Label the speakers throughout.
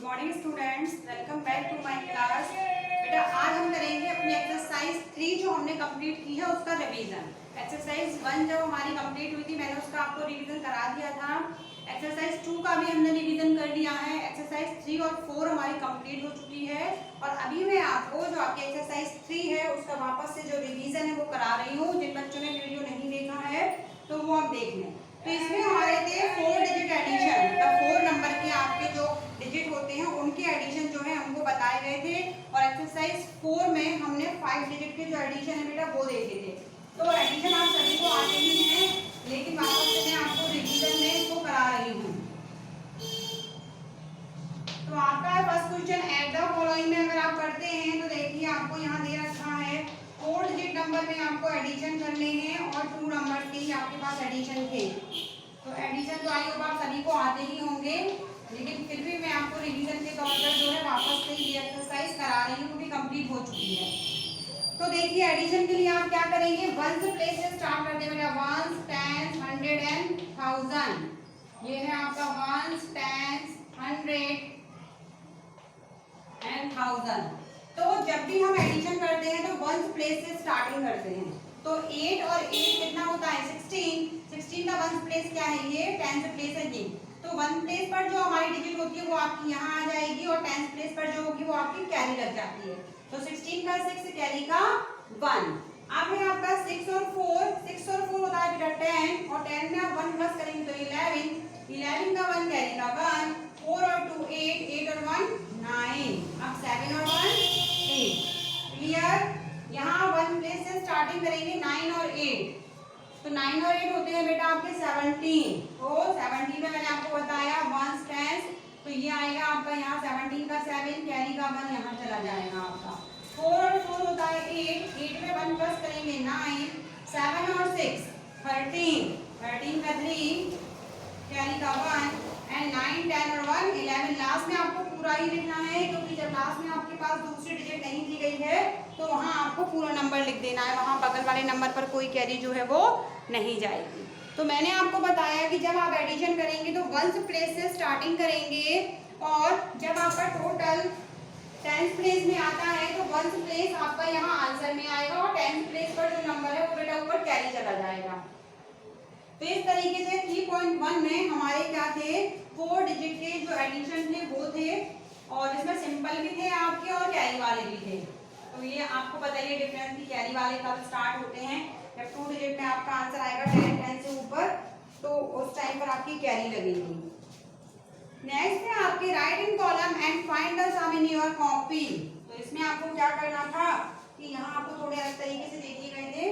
Speaker 1: Morning students, welcome back to my class. बेटा आज हम करेंगे अपनी एक्सरसाइज 3 जो हमने कंप्लीट की है उसका रिवीजन। एक्सरसाइज 1 जब हमारी कंप्लीट हुई थी मैंने उसका आपको रिवीजन करा दिया था। एक्सरसाइज 2 का भी हमने रिवीजन कर लिया है। एक्सरसाइज 3 और 4 हमारी कंप्लीट हो चुकी है और अभी मैं आपको जो आपकी एक्सरसाइज 3 है उसका वापस से जो रिवीजन है वो करा रही हूँ। जिन बच्चों ने वीडियो नहीं देखा है तो वो आप देख लें। तो इसमें हमारे थे 4 डिजिट एडिशन, मतलब 4 नंबर के आपके जो डिजिट होते हैं उनके एडिशन जो है हमको बताए गए थे और एक्सरसाइज 4 में हमने 5 डिजिट के जो एडिशन है बेटा वो देखे थे। तो एडिशन आप सभी को आते ही हैं, लेकिन वापस से मैं आपको रिवीजन में इसको करा रही हूँ। तो आपका first question at the following में अगर आप करते हैं तो देखिए आपको यहाँ दे रखा है 4 डिजिट नंबर में आपको एडिशन करने हैं और 2 नंबर के ही आपके पास एडिशन थे। तो एडिशन तो आई होगा आप सभी को आते ही होंगे, लेकिन फिर भी मैं आपको रिवीजन के तौर पर जो है वापस से ये एक्सरसाइज करा रही हूँ क्योंकि कंप्लीट हो चुकी है। तो देखिए एडिशन के लिए आप क्या करेंगे, वन से प्लेस से स्टार्ट कर देंगे बेटा। Ones, tens, 100 and 1000। ये है आपका वंस, टेंस, 100 एंड 1000। तो जब भी हम एडिशन करते हैं तो वंस प्लेस से स्टार्टिंग करते हैं। तो 8 और 8 कितना होता है 16 का वंस प्लेस क्या है, ये 10 प्लेस है ये। तो वन प्लेस पर जो हमारी डिजिट होती है वो आपकी यहाँ आ जाएगी और 10 प्लेस पर जो होगी वो आपकी कैरी लग जाती है। तो 16 का 6, कैरी का 1। अब है आपका 6 और 4 होता है बेटा 10 और 10 में आप 1 प्लस करेंगे तो 11 का 1, कैरी का 1। 4 और 2 8 और 1 9। अब 7 और 1 8। क्लियर। यहाँ 1 प्लेस से स्टार्टिंग करेंगे 9 और 8। तो 9 और 8 होते हैं बेटा आपके 17। तो 17 में मैंने आपको बताया वंस टेंस, तो ये आएगा आपका यहाँ 17 का 7, कैरी का 1 यहाँ चला जाएगा आपका। 4 और 4 होता है 8 में 1 प्लस करेंगे 9। 7 और 6 13 का 3, कैरी का 1 एंड 9 10 और 1 11। लास्ट में आपको पूरा ही लिखना है क्योंकि जब लास्ट में आपके पास दूसरी डिजिट नहीं दी गई है तो वहाँ आपको पूरा नंबर लिख देना है, वहाँ बगल वाले नंबर पर कोई कैरी जो है वो नहीं जाएगी। तो मैंने आपको बताया कि जब आप एडिशन करेंगे तो वंस प्लेस से स्टार्टिंग करेंगे और जब आपका टोटल 10th प्लेस में आता है तो वंस प्लेस आपका यहाँ आंसर में आएगा और 10th प्लेस पर जो नंबर है वो बेटा ऊपर कैरी चला जाएगा। तो इस तरीके से 3.1 में हमारे क्या थे, 4 डिजिट के जो एडिशन थे वो थे और इसमें सिंपल भी थे आपके और कैरी वाले भी थे। तो ये आपको बताइए डिफरेंस की कैरी वाले कब स्टार्ट होते हैं, जब 2 डिजिट में आपका आंसर आएगा 10 से ऊपर तो उस टाइम पर आपकी कैरी लगेगी। नेक्स्ट है आपकी right in column and find the sum in your copy. तो इसमें आपको क्या करना था कि यहाँ आपको थोड़े अलग तरीके से दिए गए थे।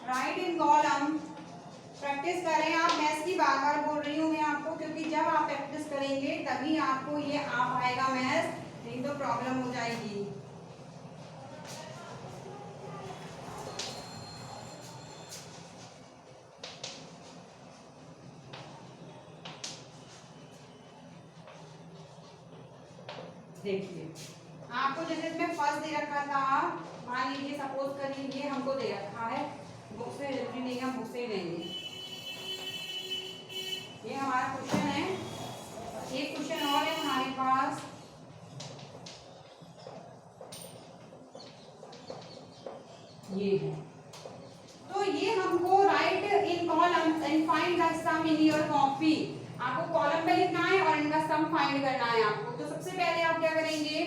Speaker 1: राइट इन कॉलम प्रैक्टिस करें आप। मैं इसकी बार बार बोल रही हूँ मैं आपको क्योंकि जब आप प्रैक्टिस करेंगे तभी आपको ये आ पाएगा मैथ्स, नहीं तो प्रॉब्लम हो जाएगी। देखिए आपको जैसे इसमें फर्स्ट दे रखा था, मान लीजिए सपोज कर लीजिए हमको दे रखा है, बुक से जरूरी नहीं हम बुक से ही लेंगे। ये हमारा क्वेश्चन है, एक क्वेश्चन और है हमारे पास। ये है तो ये हमको right in column and find the sum in your copy. आपको कॉलम पे लिखना है और इनका सम फाइंड करना है आपको। तो सबसे पहले आप क्या करेंगे,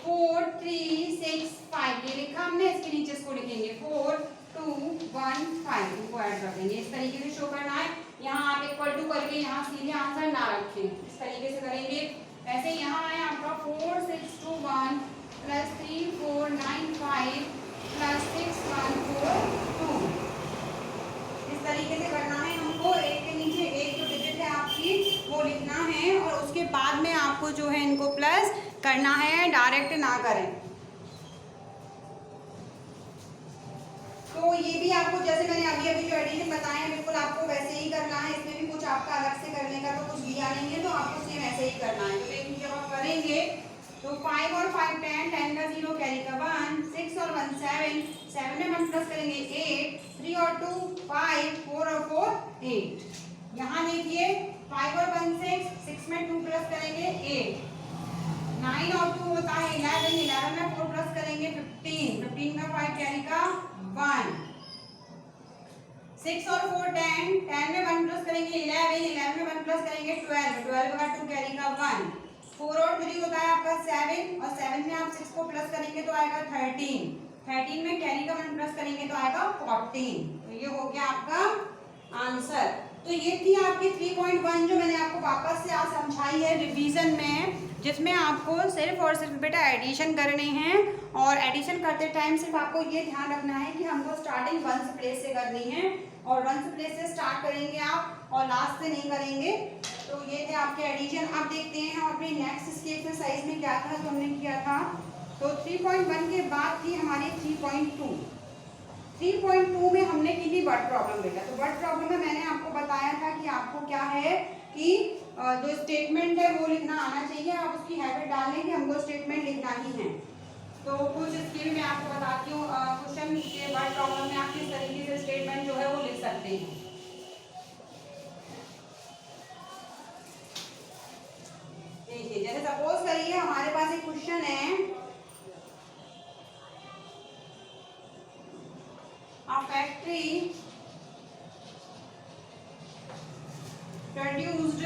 Speaker 1: 4 3 6 5 ये लिखा हमने, इसके नीचे इसको लिखेंगे 4 2 1 5, इनको ऐड कर देंगे। इस तरीके से शो करना है। यहाँ आप इक्वल टू करके यहाँ सीधे आंसर ना रखें, इस तरीके से करेंगे। ऐसे यहाँ आए आपका 4 6 2 1 प्लस 3 4 9 5 प्लस 6 1 4 2। इस तरीके से करना है हमको। एक के नीचे एक जो डिजिट है आपकी वो लिखना है और उसके बाद में आपको जो है इनको प्लस करना है, डायरेक्ट ना करें। तो ये भी आपको जैसे मैंने अभी अभी जो एडिशन बताए हैं बिल्कुल आपको वैसे ही करना है। इसमें भी कुछ आपका अलग से करने का तो कुछ दिया नहीं है, तो आपको सेम ऐसे ही करना है। तो देखिए जब आप करेंगे तो 5 और 5 10, 10 का 0, कैरी का 1, 6 और 1 7, 7 में 1 प्लस करेंगे 8, 3 और 2 5, 4 और 4 8। यहाँ देखिए 5 और 1 6, 6 में 2 प्लस करेंगे 8, 9 और 2 होता है 11, 11 में 4 प्लस करेंगे 15, 15 में 5 कैरी का 1, 6 और 4 10, 10 में 1 प्लस करेंगे 11, 11 में 1 प्लस करेंगे 12, 12 का 2 कैरी का 1, 4 और 3 होता है आपका 7, और 7 में आप 6 को प्लस करेंगे तो आएगा 13, 13 में कैरी का 1 प्लस करेंगे तो आएगा 14। तो ये हो गया आपका आंसर। तो ये थी आपकी 3.1 जो मैंने आपको वापस से आज समझाई है रिवीजन में, जिसमें आपको सिर्फ और सिर्फ बेटा एडिशन करने हैं, और एडिशन करते टाइम सिर्फ आपको ये ध्यान रखना है कि हमको स्टार्टिंग 1 प्लेस से करनी है, और 1 प्लेस से स्टार्ट करेंगे आप और लास्ट से नहीं करेंगे। तो ये थे आपके एडिशन। अब देखते हैं हम अपनी नेक्स्ट इसकी एक्सरसाइज में क्या था जो हमने किया था। तो 3.1 के बाद थी हमारी 3.2। 3.2 में हमने की थी वर्ड प्रॉब्लम बेटा। तो वर्ड प्रॉब्लम में मैंने आपको बताया था कि आपको क्या है कि जो स्टेटमेंट है वो लिखना आना चाहिए, आप उसकी हैबिट डाल लें कि हमको स्टेटमेंट लिखना ही है। तो कुछ इसके भी मैं आपको बताती हूँ क्वेश्चन के वर्ड प्रॉब्लम में आप किस तरीके से स्टेटमेंट जो है वो लिख सकते हैं। देखिए जैसे सपोज करिए हमारे पास एक क्वेश्चन है, a factory produced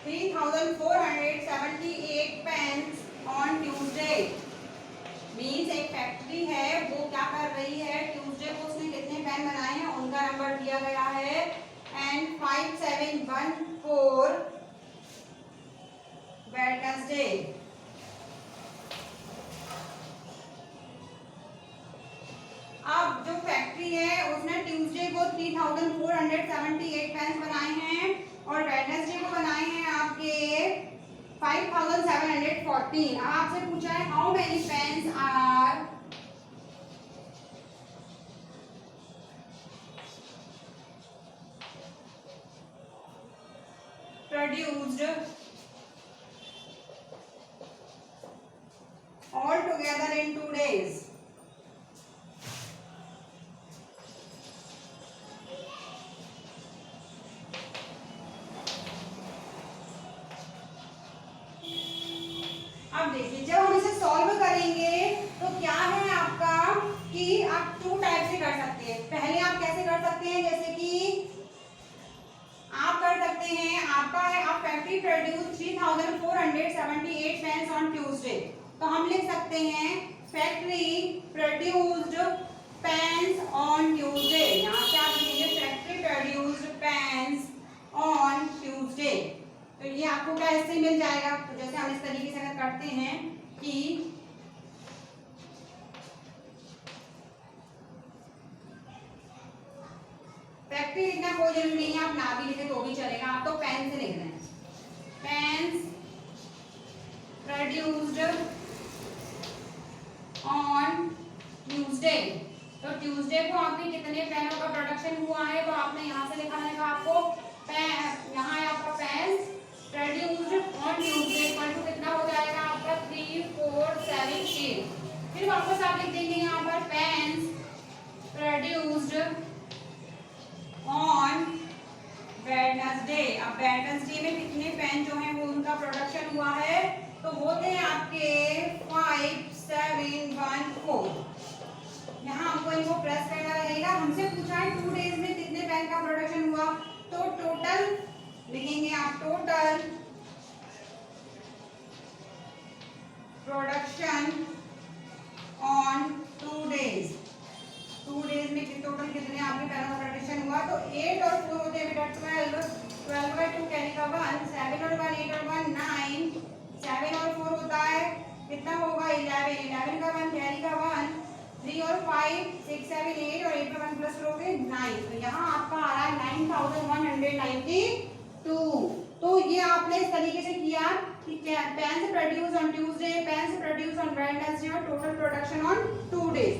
Speaker 1: 3,478 pens on Tuesday। Means एक फैक्ट्री है वो क्या कर रही है, ट्यूसडे को उसने कितने पेन बनाए हैं उनका नंबर दिया गया है एंड 5714 वेडनेसडे। अब जो फैक्ट्री है उसने ट्यूसडे को 3,478 पेन्स बनाए हैं और वेडनेसडे को बनाए हैं आपके 5,714। अब आपसे पूछा है how many pens are produced all together in 2 days। अब देखिए जब हम इसे सॉल्व करेंगे तो क्या है आपका कि आप 2 टाइप से कर सकते हैं। पहले आप कैसे कर सकते हैं, जैसे कि आप कर सकते हैं, आपका है आप factory produce 3,478 pens on Tuesday. तो हम लिख सकते हैं factory produced pens on Tuesday. यहाँ से आप लिखेंगे factory produced pens on Tuesday. तो ये आपको क्या इससे मिल जाएगा। तो जैसे हम इस तरीके से अगर करते हैं कि फैक्ट्री लिखना कोई जरूरी नहीं है, आप ना भी लिखे तो भी चलेगा, आप तो पेन से लिख रहे हैं। Pens produced on Tuesday. तो ट्यूसडे को आपके कितने पेनों का प्रोडक्शन हुआ है, तो आपने यहाँ से लिखा है आपको यहाँ है आपका pens produced on Tuesday equal to कितना हो जाएगा आपका 3,478। फिर वापस आप लिख देंगे यहाँ पर पेन्स प्रोड्यूस्ड ऑन वेडनेसडे। अब वेडनेसडे में कितने पेन जो हैं वो उनका प्रोडक्शन हुआ है, तो वो थे आपके 5,714। यहाँ हमको इनको प्लस करना रहेगा। हमसे पूछा है 2 डेज में कितने पेन का प्रोडक्शन हुआ, तो टोटल लिखेंगे आप total production on 2 days. 2 days में टोटल कितने आपके पेनों का प्रोडक्शन हुआ, तो 8 और 4 होते हैं बेटा 12, 12 बाय 2 कैरी का 1, 7 और 1 8 और 1 9, 7 और 4 होता है कितना होगा 11, 11 का 1 कैरी का 1, 3 और 5 6 7 8 और 8 में 1 प्लस करोगे 9। तो यहाँ आपका आ रहा है 9,192। तो ये आपने इस तरीके से किया कि pens produce on Tuesday, pens produce on Wednesday और टोटल प्रोडक्शन ऑन 2 डेज।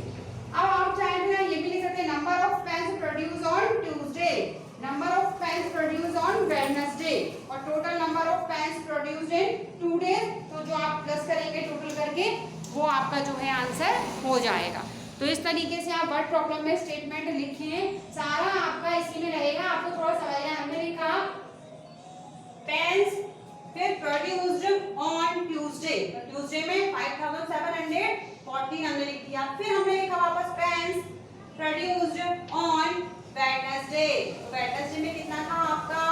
Speaker 1: अब आप चाहें तो ये भी लिख सकते हैं number of pens produce on Tuesday, number of pens produce on Wednesday और total number of pens produced in 2 days. तो जो आप प्लस करेंगे टोटल करके वो आपका जो है आंसर हो जाएगा। तो इस तरीके से आप वर्ड प्रॉब्लम में स्टेटमेंट लिखें, सारा आपका इसी में रहेगा। आपको थोड़ा समझना, हमने लिखा पेन्स, फिर प्रोड्यूस्ड ऑन ट्यूसडे, ट्यूसडे में 5740 हमने लिख दिया। फिर हमने लिखा वापस pens produced on Wednesday, Wednesday में कितना था आपका,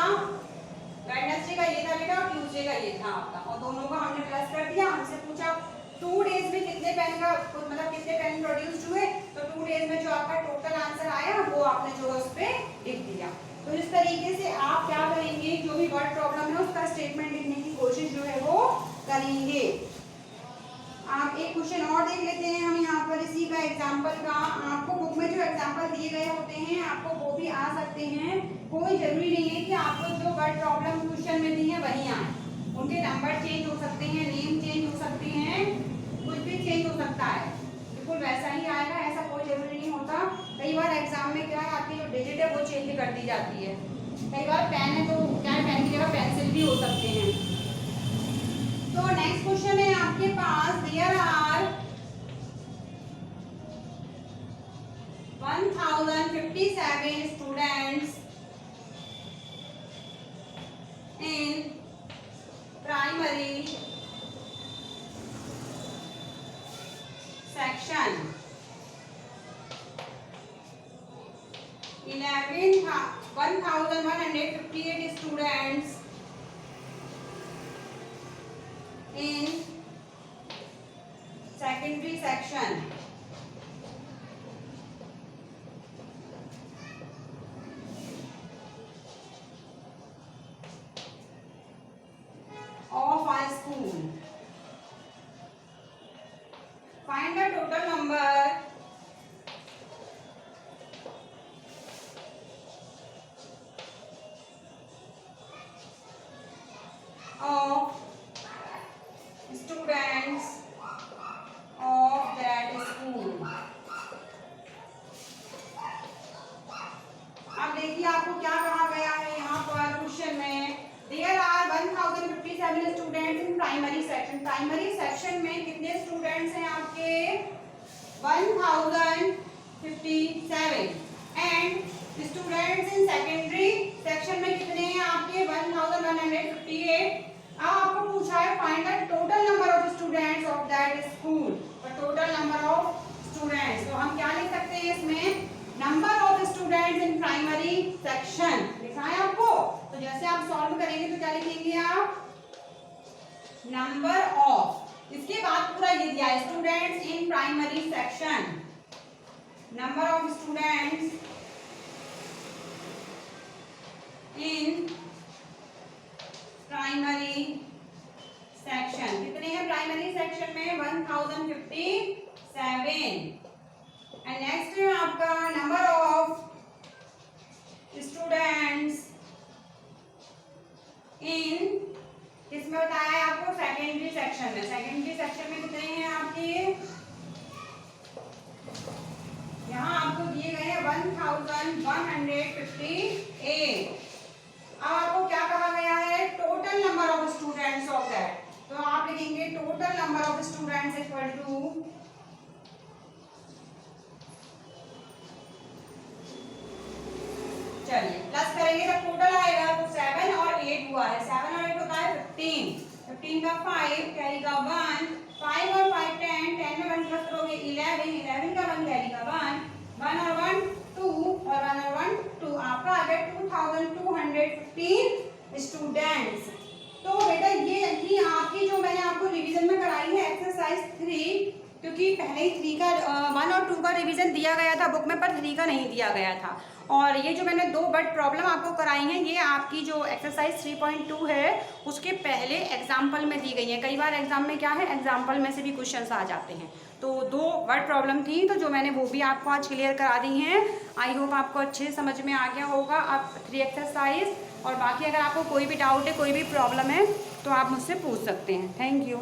Speaker 1: वेडनेसडे का ये था बेटा और ट्यूसडे का ये था आपका, और दोनों का हमने प्लस कर दिया। हमसे पूछा 2 डेज में कितने पेन का मतलब कितने पेन प्रोड्यूस्ड हुए, तो 2 डेज में जो आपका टोटल आंसर आया वो आपने जो उस पे लिख दिया। तो इस तरीके से आप क्या करेंगे, जो भी वर्ड प्रॉब्लम है उसका स्टेटमेंट लिखने की कोशिश जो है वो करेंगे। आप एक क्वेश्चन और देख लेते हैं हम यहाँ पर इसी का एग्जाम्पल का। आपको बुक में जो एग्जाम्पल दिए गए होते हैं आपको वो भी आ सकते हैं, कोई जरूरी नहीं है कि आपको जो वर्ड प्रॉब्लम क्वेश्चन में दी है वही आए, उनके नंबर चेंज हो सकते हैं, नेम चेंज हो सकते हैं, कुछ भी चेंज हो सकता है, बिल्कुल वैसा ही आएगा, ऐसा कोई जरूरी नहीं होता। कई बार एग्जाम में क्या है आपकी जो डिजिट है वो चेंज कर दी जाती है, कई बार पेन है तो क्या पेन की जगह पेंसिल भी हो सकते हैं। तो नेक्स्ट क्वेश्चन है आपके पास, there are 1057 students in primary section, 1158 students in secondary section, of a school. Find the total number of students of that school. अब देखिए आपको क्या कहा गया है यहाँ पर क्वेश्चन में, there are 1057 students in primary section. Primary section में कितने स्टूडेंट्स हैं आपके, 1057, and students in secondary section में कितने हैं आपके, 1158। अब आपको पूछा है find the total number of students of that school, total number of students. तो हम क्या लिख सकते हैं इसमें, number of students in primary section लिखा है आपको। तो जैसे आप सॉल्व करेंगे तो क्या लिखेंगे आप, नंबर ऑफ, इसके बाद पूरा ये दिया है students in primary section, number of students in primary section, कितने हैं प्राइमरी सेक्शन में, 1057। एंड नेक्स्ट है आपका नंबर ऑफ स्टूडेंट्स इन, किसमें बताया है आपको, सेकेंडरी सेक्शन में। सेकेंडरी सेक्शन में कितने हैं आपके, यहाँ आपको दिए गए हैं 1158। अब आपको क्या कहा गया है, total number of students of that, तो आप लिखेंगे total number of students equal to, चलिए प्लस करेंगे तो टोटल आएगा, तो 7 और 8 हुआ है, 7 और 8 होता है 15, 15 का 5 कैरी का 1, 5 और 5 10, 10 में 1 प्लस करोगे 11, 11 का 1 कैरी का 1, 1 और 1 2 और 1 और 1 2, आपका आ गया 2215 स्टूडेंट्स। तो बेटा ये थी आपकी जो मैंने आपको रिवीजन में कराई है एक्सरसाइज 3, क्योंकि पहले ही 3 का 1 और 2 का रिवीजन दिया गया था बुक में, पर 3 का नहीं दिया गया था। और ये जो मैंने 2 वर्ड प्रॉब्लम आपको कराई हैं ये आपकी जो एक्सरसाइज 3.2 है उसके पहले एग्जाम्पल में दी गई है। कई बार एग्जाम में क्या है, एग्जाम्पल में से भी क्वेश्चंस आ जाते हैं। तो 2 वर्ड प्रॉब्लम थी, तो जो मैंने वो भी आपको आज क्लियर करा दी हैं। आई होप आपको अच्छे समझ में आ गया होगा। आप 3 एक्सरसाइज, और बाकी अगर आपको कोई भी डाउट है, कोई भी प्रॉब्लम है तो आप मुझसे पूछ सकते हैं। Thank you.